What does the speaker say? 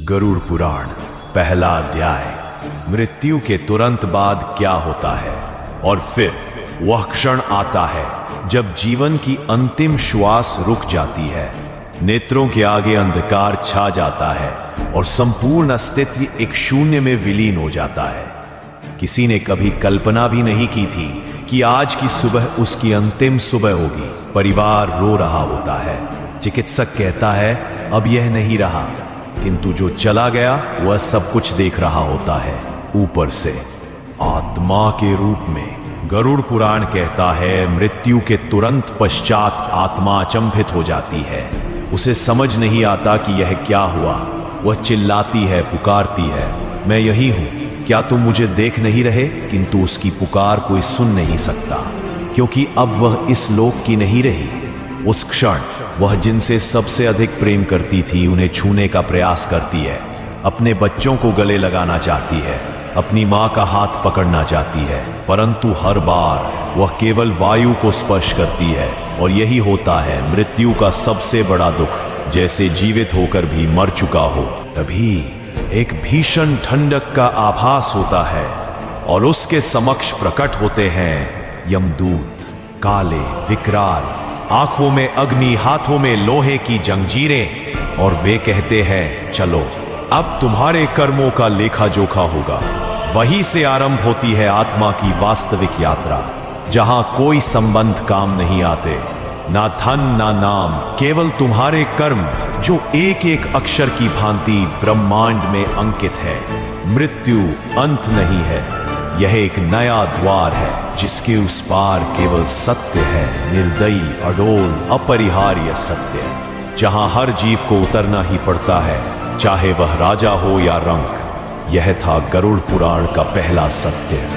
गरुड़ पुराण पहला अध्याय। मृत्यु के तुरंत बाद क्या होता है और फिर वह क्षण आता है जब जीवन की अंतिम श्वास रुक जाती है, नेत्रों के आगे अंधकार छा जाता है और संपूर्ण अस्तित्व एक शून्य में विलीन हो जाता है। किसी ने कभी कल्पना भी नहीं की थी कि आज की सुबह उसकी अंतिम सुबह होगी। परिवार रो रहा होता है, चिकित्सक कहता है अब यह नहीं रहा, किंतु जो चला गया वह सब कुछ देख रहा होता है ऊपर से, आत्मा के रूप में। गरुड़ पुराण कहता है मृत्यु के तुरंत पश्चात आत्मा अचंभित हो जाती है। उसे समझ नहीं आता कि यह क्या हुआ। वह चिल्लाती है, पुकारती है, मैं यही हूं, क्या तुम मुझे देख नहीं रहे? किंतु उसकी पुकार कोई सुन नहीं सकता, क्योंकि अब वह इस लोक की नहीं रही। उस क्षण वह जिनसे सबसे अधिक प्रेम करती थी उन्हें छूने का प्रयास करती है, अपने बच्चों को गले लगाना चाहती है, अपनी मां का हाथ पकड़ना चाहती है, परंतु हर बार वह केवल वायु को स्पर्श करती है। और यही होता है मृत्यु का सबसे बड़ा दुख, जैसे जीवित होकर भी मर चुका हो। तभी एक भीषण ठंडक का आभास होता है और उसके समक्ष प्रकट होते हैं यमदूत, काले, विकराल, आंखों में अग्नि, हाथों में लोहे की जंजीरें, और वे कहते हैं चलो अब तुम्हारे कर्मों का लेखा जोखा होगा। वहीं से आरंभ होती है आत्मा की वास्तविक यात्रा, जहां कोई संबंध काम नहीं आते, ना धन ना नाम, केवल तुम्हारे कर्म जो एक एक अक्षर की भांति ब्रह्मांड में अंकित है। मृत्यु अंत नहीं है, यह एक नया द्वार है जिसके उस पार केवल सत्य है, निर्दयी, अडोल, अपरिहार्य सत्य, जहां हर जीव को उतरना ही पड़ता है, चाहे वह राजा हो या रंक। यह था गरुड़ पुराण का पहला सत्य।